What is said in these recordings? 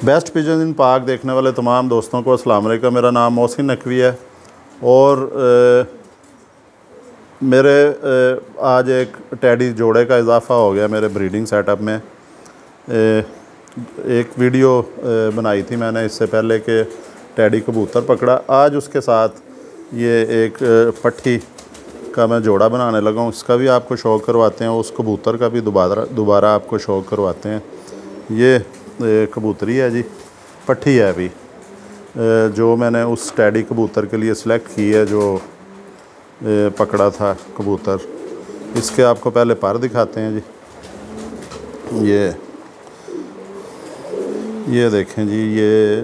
Best pigeon इन पाक देखने वाले तमाम दोस्तों को अस्सलाम वालेकुम। मेरा नाम मोहसिन नकवी है और मेरे आज एक टैडी जोड़े का इजाफ़ा हो गया मेरे ब्रीडिंग सेटअप में। एक वीडियो बनाई थी मैंने इससे पहले कि टैडी कबूतर पकड़ा। आज उसके साथ ये एक पट्टी का मैं जोड़ा बनाने लगा हूँ। इसका भी आपको शौक़ करवाते हैं, उस कबूतर का भी दोबारा आपको शौक़ करवाते हैं। ये कबूतरी है जी, पट्टी है अभी जो मैंने उस टैडी कबूतर के लिए सिलेक्ट की है जो पकड़ा था कबूतर। इसके आपको पहले पर दिखाते हैं जी। ये देखें जी, ये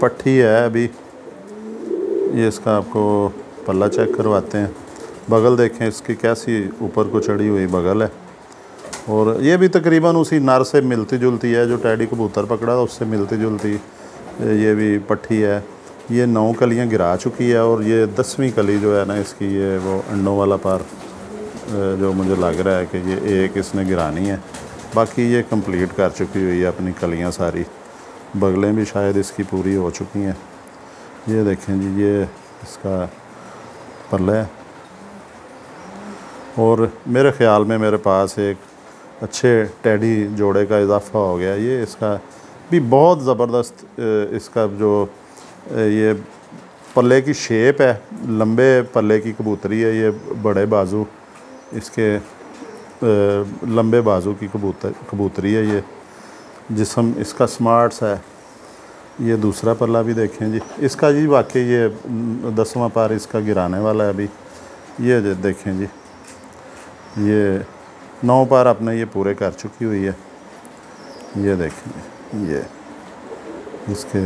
पट्टी है अभी। ये इसका आपको पल्ला चेक करवाते हैं। बगल देखें इसकी कैसी ऊपर को चढ़ी हुई बगल है और ये भी तकरीबन उसी नर से मिलती जुलती है जो टैडी कबूतर पकड़ा था उससे मिलती जुलती ये भी पट्टी है। ये 9 कलियां गिरा चुकी है और ये 10वीं कली जो है ना इसकी, ये वो अंडों वाला पर जो मुझे लग रहा है कि ये एक इसने गिरानी है। बाकी ये कंप्लीट कर चुकी हुई है अपनी कलियां सारी। बगलें भी शायद इसकी पूरी हो चुकी हैं। ये देखें जी, ये इसका पल्ला है और मेरे ख़्याल में मेरे पास एक अच्छे टैडी जोड़े का इजाफ़ा हो गया। ये इसका भी बहुत ज़बरदस्त इसका जो ये पल्ले की शेप है, लंबे पल्ले की कबूतरी है। ये बड़े बाजू इसके लंबे बाजू की कबूतरी है। ये जिस्म इसका स्मार्ट्स है। ये दूसरा पल्ला भी देखें जी, इसका जी वाकई ये 10वां पार इसका गिराने वाला है अभी। ये देखें जी, ये 9 पार अपने ये पूरे कर चुकी हुई है। ये देखें ये इसके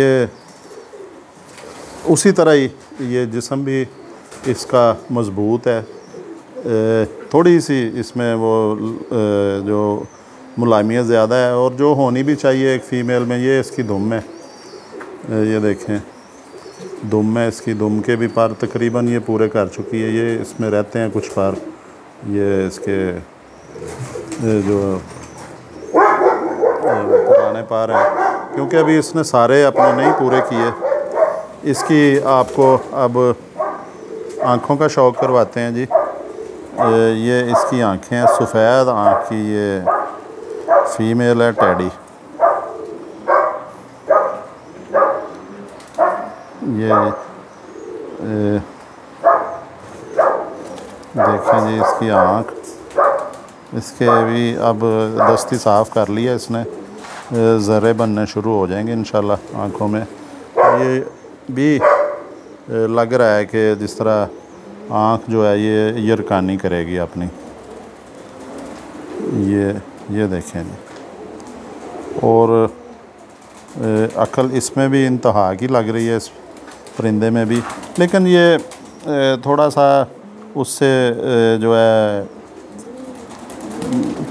ये उसी तरह ही ये जिस्म भी इसका मज़बूत है। थोड़ी सी इसमें वो जो मुलायमियत ज़्यादा है और जो होनी भी चाहिए एक फ़ीमेल में। ये इसकी दुम है, ये देखें दुम है इसकी। दुम के भी पर तकरीबन ये पूरे कर चुकी है। ये इसमें रहते हैं कुछ पर, ये इसके जो पुराने पार हैं क्योंकि अभी इसने सारे अपने नहीं पूरे किए। इसकी आपको अब आँखों का शौक़ करवाते हैं जी। ये इसकी आँखें हैं, सफ़ेद आँख की ये फ़ीमेल है टैडी। ये देखें जी इसकी आँख, इसके भी अब दस्ती साफ़ कर लिया इसने, ज़रे बनने शुरू हो जाएंगे इंशाल्लाह आँखों में। ये भी लग रहा है कि जिस तरह आँख जो है ये यरकानी करेगी अपनी। ये देखें जी, और अकल इसमें भी इंतहा की लग रही है इस परिंदे में भी। लेकिन ये थोड़ा सा उससे जो है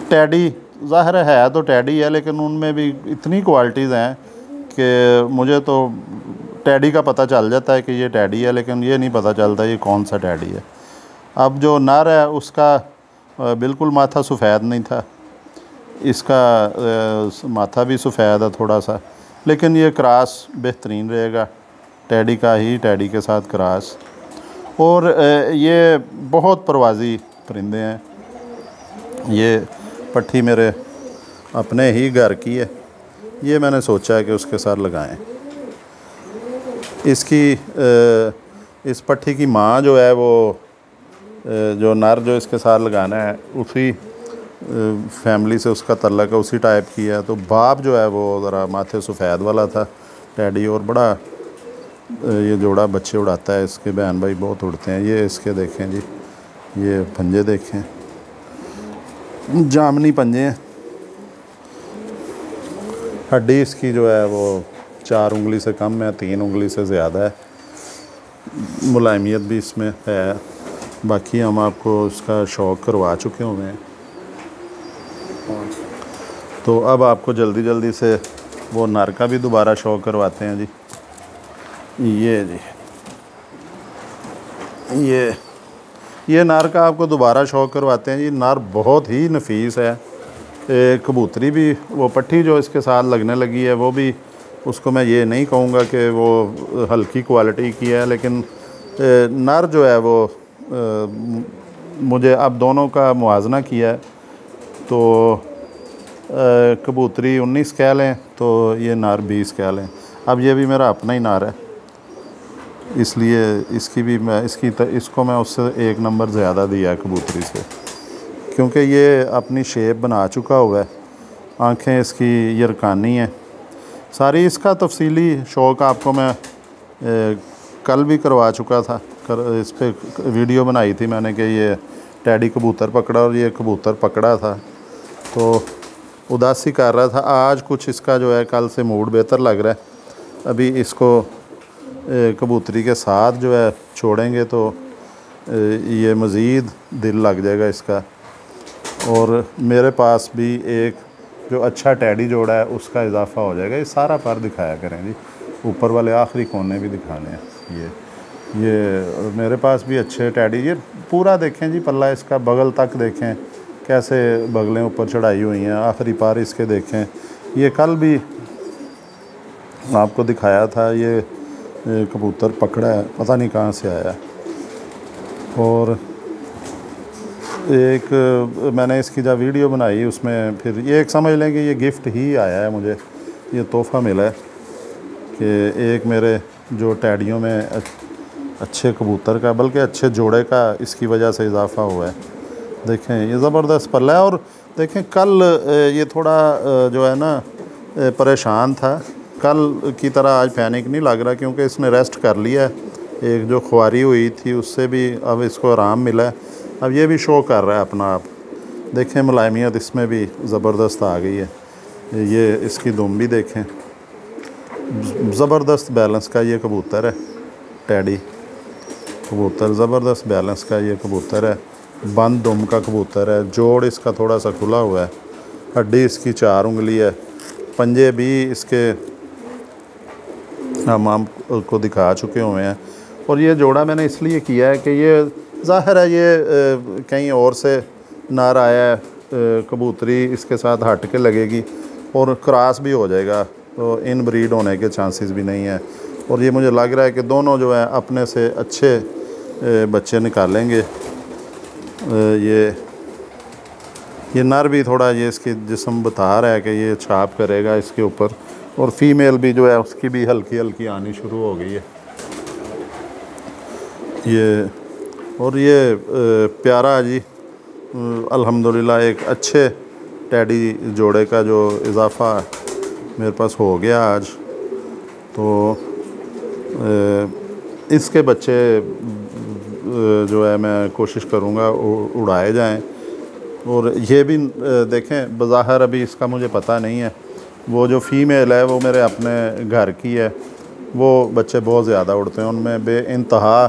टैडी ज़ाहिर है तो टैडी है, लेकिन उनमें भी इतनी क्वालिटीज़ हैं कि मुझे तो टैडी का पता चल जाता है कि ये टैडी है, लेकिन ये नहीं पता चलता ये कौन सा टैडी है। अब जो नर है उसका बिल्कुल माथा सफ़ेद नहीं था, इसका माथा भी सफ़ेद है थोड़ा सा, लेकिन ये क्रॉस बेहतरीन रहेगा टैडी का ही, टैडी के साथ क्रॉस। और ये बहुत परवाज़ी परिंदे हैं। ये पट्टी मेरे अपने ही घर की है, ये मैंने सोचा है कि उसके साथ लगाएं। इसकी इस पट्टी की माँ जो है वो जो नर जो इसके साथ लगाना है उसी फैमिली से उसका तल्लक है, उसी टाइप की है। तो बाप जो है वो ज़रा माथे सफ़ेद वाला था टैडी और बड़ा ये जोड़ा बच्चे उड़ाता है। इसके बहन भाई बहुत उड़ते हैं। ये इसके देखें जी, ये पंजे देखें, जामनी पंजे हैं। हड्डी इसकी जो है वो 4 उंगली से कम है, 3 उंगली से ज़्यादा है। मुलायमियत भी इसमें है। बाकी हम आपको उसका शौक़ करवा चुके हुए हैं, तो अब आपको जल्दी से वो नर का भी दोबारा शौक़ करवाते हैं जी। ये ये नर का आपको दोबारा शौक करवाते हैं। ये नर बहुत ही नफीस है। कबूतरी भी वो पट्टी जो इसके साथ लगने लगी है वो भी, उसको मैं ये नहीं कहूँगा कि वो हल्की क्वालिटी की है, लेकिन नर जो है वो मुझे अब दोनों का मुआजना किया है तो कबूतरी 19 कह लें तो ये नर 20 कह लें। अब ये भी मेरा अपना ही नर है, इसलिए इसकी भी मैं इसको मैं उससे 1 नंबर ज़्यादा दिया है कबूतरी से, क्योंकि ये अपनी शेप बना चुका हुआ है। आँखें इसकी यरकानी हैं सारी। इसका तफसीली शौक़ आपको मैं कल भी करवा चुका था, इस पर वीडियो बनाई थी मैंने कि ये टैडी कबूतर पकड़ा और ये कबूतर पकड़ा था तो उदासी कर रहा था। आज कुछ इसका जो है कल से मूड बेहतर लग रहा है। अभी इसको कबूतरी के साथ जो है छोड़ेंगे तो ये मज़ीद दिल लग जाएगा इसका। और मेरे पास भी एक जो अच्छा टैडी जोड़ा है उसका इजाफा हो जाएगा। ये सारा पर दिखाया करें जी, ऊपर वाले आखिरी कोने भी दिखाने हैं। ये मेरे पास भी अच्छे टैडी, ये पूरा देखें जी पल्ला इसका, बगल तक देखें कैसे बगलें ऊपर चढ़ाई हुई हैं, आखिरी पार इसके देखें। ये कल भी आपको दिखाया था, ये कबूतर पकड़ा है, पता नहीं कहाँ से आया। और एक मैंने इसकी जब वीडियो बनाई उसमें फिर ये एक समझ लें कि ये गिफ्ट ही आया है, मुझे ये तोहफ़ा मिला है कि एक मेरे जो टैडियों में अच्छे कबूतर का, बल्कि अच्छे जोड़े का इसकी वजह से इजाफा हुआ है। देखें ये ज़बरदस्त पल्ला है। और देखें कल ये थोड़ा जो है ना परेशान था, कल की तरह आज पैनिक नहीं लग रहा क्योंकि इसने रेस्ट कर लिया है। एक जो ख्वारी हुई थी उससे भी अब इसको आराम मिला है। अब ये भी शो कर रहा है अपना आप। देखें मुलायमियत इसमें भी ज़बरदस्त आ गई है। ये इसकी दुम भी देखें, ज़बरदस्त बैलेंस का ये कबूतर है टैडी कबूतर, ज़बरदस्त बैलेंस का ये कबूतर है। बंद दुम का कबूतर है। जोड़ इसका थोड़ा सा खुला हुआ है, हड्डी इसकी 4 उंगली है, पंजे भी इसके हम आपको दिखा चुके हुए हैं। और ये जोड़ा मैंने इसलिए किया है कि ये ज़ाहिर है ये कहीं और से नर आया है, कबूतरी इसके साथ हट के लगेगी और क्रॉस भी हो जाएगा, तो इन ब्रीड होने के चांसेस भी नहीं है। और ये मुझे लग रहा है कि दोनों जो है अपने से अच्छे बच्चे निकालेंगे। ये नर भी थोड़ा ये इसकी जिस्म बता रहा है कि ये छाप करेगा इसके ऊपर, और फीमेल भी जो है उसकी भी हल्की हल्की आनी शुरू हो गई है। ये प्यारा जी अल्हम्दुलिल्लाह एक अच्छे टैडी जोड़े का जो इजाफ़ा मेरे पास हो गया आज, तो इसके बच्चे जो है मैं कोशिश करूँगा उड़ाए जाएं। और ये भी देखें बज़ाहिर अभी इसका मुझे पता नहीं है, वो जो फ़ीमेल है वो मेरे अपने घर की है, वो बच्चे बहुत ज़्यादा उड़ते हैं, उनमें बेइंतहा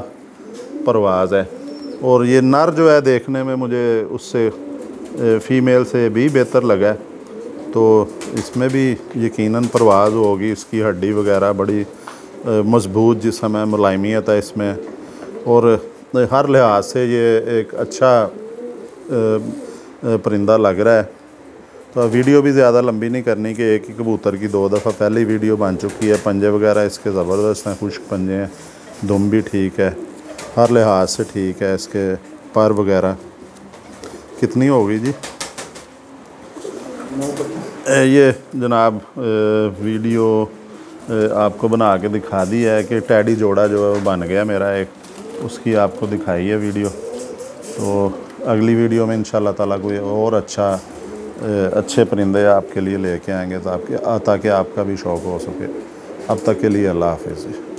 परवाज़ है। और ये नर जो है देखने में मुझे उससे फ़ीमेल से भी बेहतर लगा है, तो इसमें भी यकीनन परवाज़ होगी। इसकी हड्डी वगैरह बड़ी मजबूत जिस्म है, मुलायमियत है इसमें, और हर लिहाज से ये एक अच्छा परिंदा लग रहा है। तो वीडियो भी ज़्यादा लंबी नहीं करनी कि एक ही कबूतर की 2 दफ़ा पहले वीडियो बन चुकी है। पंजे वगैरह इसके ज़बरदस्त हैं, खुश्क पंजे हैं, दुम भी ठीक है, हर लिहाज से ठीक है। इसके पर वगैरह कितनी होगी जी? ये जनाब वीडियो आपको बना के दिखा दी है कि टैडी जोड़ा जो है वो बन गया मेरा एक, उसकी आपको दिखाई है वीडियो। तो अगली वीडियो में इंशाल्लाह ताला कोई और अच्छे परिंदे आपके लिए लेके आएंगे ताकि आपका भी शौक़ हो सके। अब तक के लिए अल्लाह हाफ़िज़।